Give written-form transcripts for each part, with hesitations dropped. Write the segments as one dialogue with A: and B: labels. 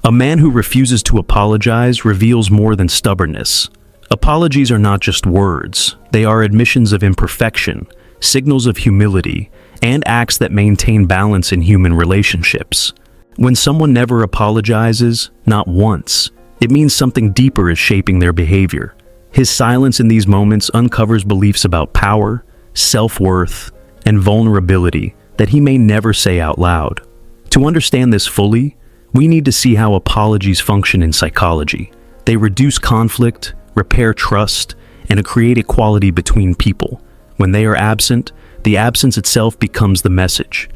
A: A man who refuses to apologize reveals more than stubbornness. Apologies are not just words, they are admissions of imperfection, signals of humility, and acts that maintain balance in human relationships. When someone never apologizes, not once, it means something deeper is shaping their behavior. His silence in these moments uncovers beliefs about power, self-worth, and vulnerability that he may never say out loud. To understand this fully, we need to see how apologies function in psychology. They reduce conflict, repair trust, and create equality between people. When they are absent, the absence itself becomes the message.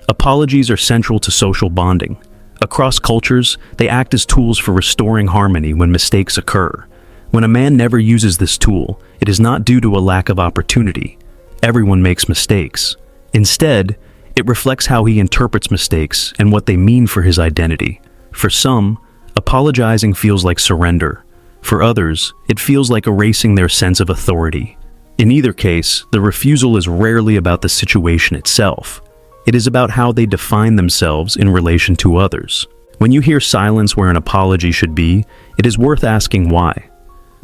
A: Apologies are central to social bonding. Across cultures, they act as tools for restoring harmony when mistakes occur. When a man never uses this tool, it is not due to a lack of opportunity. Everyone makes mistakes. Instead, it reflects how he interprets mistakes and what they mean for his identity. For some, apologizing feels like surrender. For others, it feels like erasing their sense of authority. In either case, the refusal is rarely about the situation itself. It is about how they define themselves in relation to others. When you hear silence where an apology should be, it is worth asking why.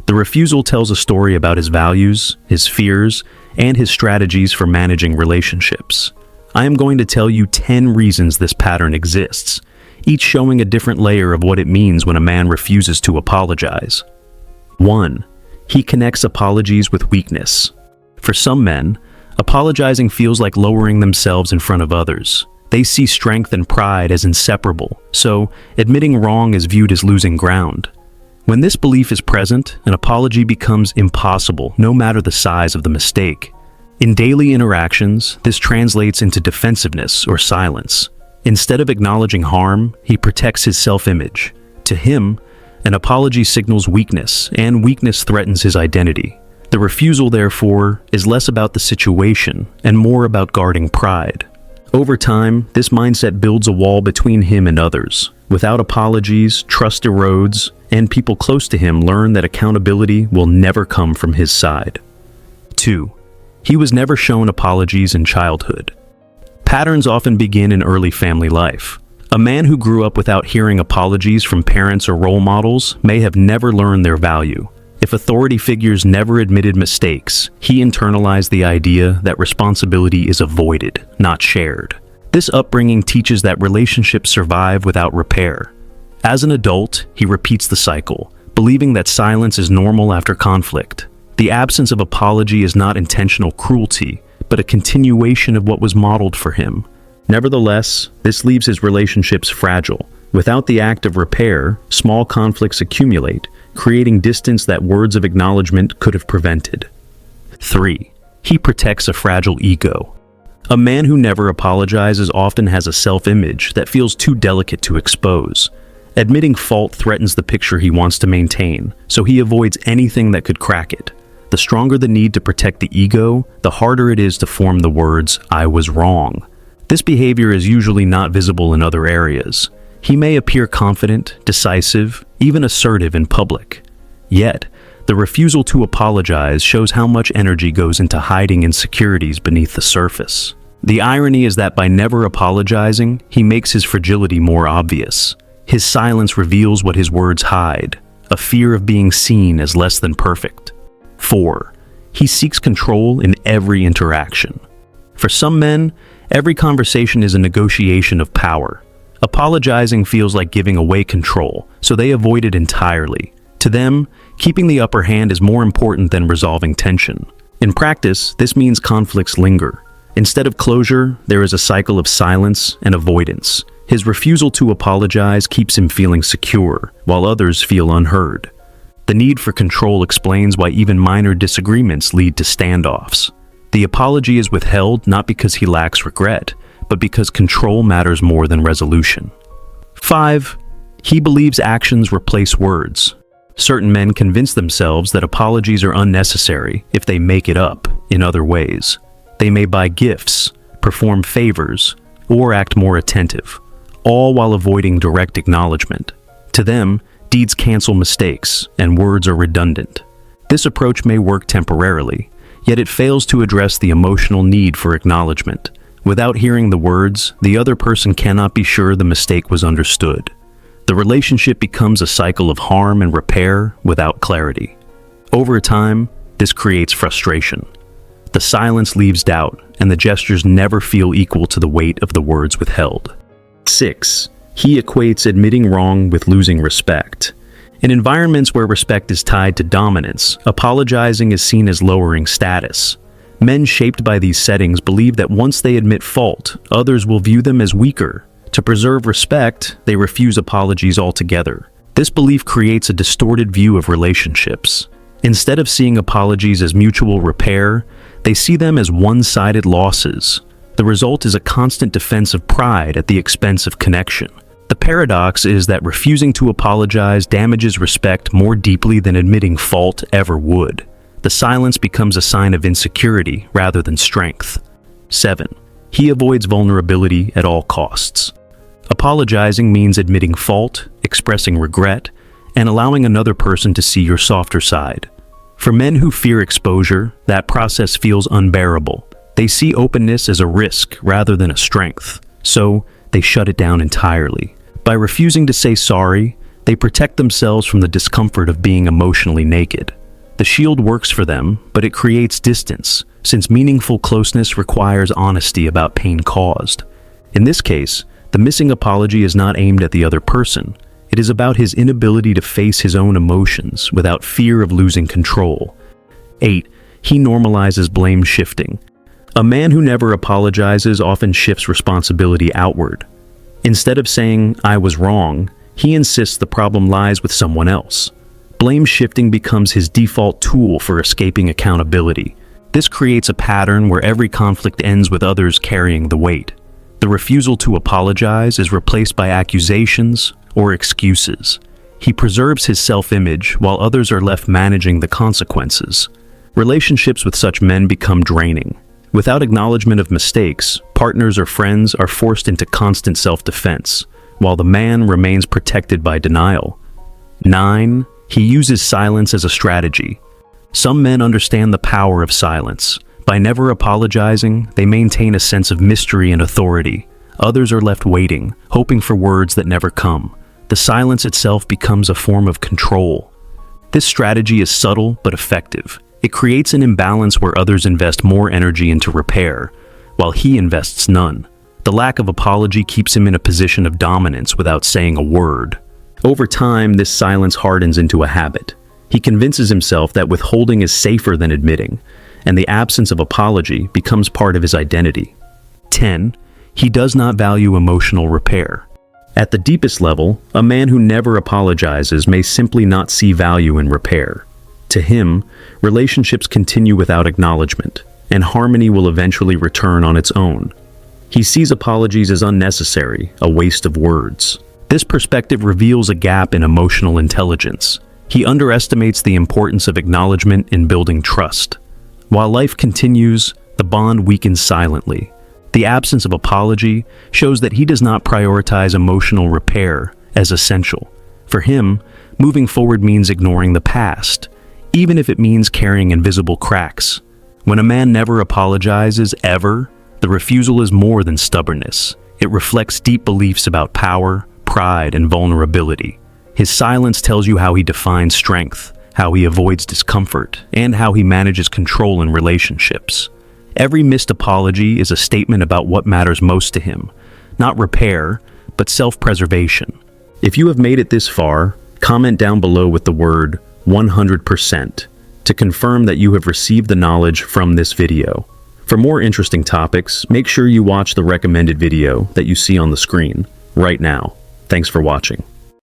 A: The refusal tells a story about his values, his fears, and his strategies for managing relationships. I am going to tell you 10 reasons this pattern exists, each showing a different layer of what it means when a man refuses to apologize. 1. He connects apologies with weakness. For some men, apologizing feels like lowering themselves in front of others. They see strength and pride as inseparable, so admitting wrong is viewed as losing ground. When this belief is present, an apology becomes impossible, no matter the size of the mistake. In daily interactions, this translates into defensiveness or silence. Instead of acknowledging harm, he protects his self-image. To him, an apology signals weakness, and weakness threatens his identity. The refusal, therefore, is less about the situation and more about guarding pride. Over time, this mindset builds a wall between him and others. Without apologies, trust erodes, and people close to him learn that accountability will never come from his side. 2. He was never shown apologies in childhood. Patterns often begin in early family life. A man who grew up without hearing apologies from parents or role models may have never learned their value. If authority figures never admitted mistakes, he internalized the idea that responsibility is avoided, not shared. This upbringing teaches that relationships survive without repair. As an adult, he repeats the cycle, believing that silence is normal after conflict. The absence of apology is not intentional cruelty, but a continuation of what was modeled for him. Nevertheless, this leaves his relationships fragile. Without the act of repair, small conflicts accumulate, creating distance that words of acknowledgement could have prevented. 3. He protects a fragile ego. A man who never apologizes often has a self-image that feels too delicate to expose. Admitting fault threatens the picture he wants to maintain, so he avoids anything that could crack it. The stronger the need to protect the ego, the harder it is to form the words, "I was wrong." This behavior is usually not visible in other areas. He may appear confident, decisive, even assertive in public. Yet, the refusal to apologize shows how much energy goes into hiding insecurities beneath the surface. The irony is that by never apologizing, he makes his fragility more obvious. His silence reveals what his words hide, a fear of being seen as less than perfect. 4. He seeks control in every interaction. For some men, every conversation is a negotiation of power. Apologizing feels like giving away control, so they avoid it entirely. To them, keeping the upper hand is more important than resolving tension. In practice, this means conflicts linger. Instead of closure, there is a cycle of silence and avoidance. His refusal to apologize keeps him feeling secure, while others feel unheard. The need for control explains why even minor disagreements lead to standoffs. The apology is withheld not because he lacks regret, but because control matters more than resolution. 5. He believes actions replace words. Certain men convince themselves that apologies are unnecessary if they make it up in other ways. They may buy gifts, perform favors, or act more attentive, all while avoiding direct acknowledgement. To them, deeds cancel mistakes, and words are redundant. This approach may work temporarily, yet it fails to address the emotional need for acknowledgement. Without hearing the words, the other person cannot be sure the mistake was understood. The relationship becomes a cycle of harm and repair without clarity. Over time, this creates frustration. The silence leaves doubt, and the gestures never feel equal to the weight of the words withheld. 6. He equates admitting wrong with losing respect. In environments where respect is tied to dominance, apologizing is seen as lowering status. Men shaped by these settings believe that once they admit fault, others will view them as weaker. To preserve respect, they refuse apologies altogether. This belief creates a distorted view of relationships. Instead of seeing apologies as mutual repair, they see them as one-sided losses. The result is a constant defense of pride at the expense of connection. The paradox is that refusing to apologize damages respect more deeply than admitting fault ever would. The silence becomes a sign of insecurity rather than strength. 7. He avoids vulnerability at all costs. Apologizing means admitting fault, expressing regret, and allowing another person to see your softer side. For men who fear exposure, that process feels unbearable. They see openness as a risk rather than a strength, so they shut it down entirely. By refusing to say sorry, they protect themselves from the discomfort of being emotionally naked. The shield works for them, but it creates distance, since meaningful closeness requires honesty about pain caused. In this case, the missing apology is not aimed at the other person. It is about his inability to face his own emotions without fear of losing control. 8. He normalizes blame shifting. A man who never apologizes often shifts responsibility outward. Instead of saying, "I was wrong," he insists the problem lies with someone else. Blame shifting becomes his default tool for escaping accountability. This creates a pattern where every conflict ends with others carrying the weight. The refusal to apologize is replaced by accusations or excuses. He preserves his self-image while others are left managing the consequences. Relationships with such men become draining. Without acknowledgement of mistakes, partners or friends are forced into constant self-defense, while the man remains protected by denial. 9. He uses silence as a strategy. Some men understand the power of silence. By never apologizing, they maintain a sense of mystery and authority. Others are left waiting, hoping for words that never come. The silence itself becomes a form of control. This strategy is subtle but effective. It creates an imbalance where others invest more energy into repair, while he invests none. The lack of apology keeps him in a position of dominance without saying a word. Over time, this silence hardens into a habit. He convinces himself that withholding is safer than admitting, and the absence of apology becomes part of his identity. 10. He does not value emotional repair. At the deepest level, a man who never apologizes may simply not see value in repair. To him, relationships continue without acknowledgement, and harmony will eventually return on its own. He sees apologies as unnecessary, a waste of words. This perspective reveals a gap in emotional intelligence. He underestimates the importance of acknowledgement in building trust. While life continues, the bond weakens silently. The absence of apology shows that he does not prioritize emotional repair as essential. For him, moving forward means ignoring the past, even if it means carrying invisible cracks. When a man never apologizes, ever, the refusal is more than stubbornness. It reflects deep beliefs about power, pride, and vulnerability. His silence tells you how he defines strength, how he avoids discomfort, and how he manages control in relationships. Every missed apology is a statement about what matters most to him, not repair, but self-preservation. If you have made it this far, comment down below with the word 100% to confirm that you have received the knowledge from this video. For more interesting topics, make sure you watch the recommended video that you see on the screen right now. Thanks for watching.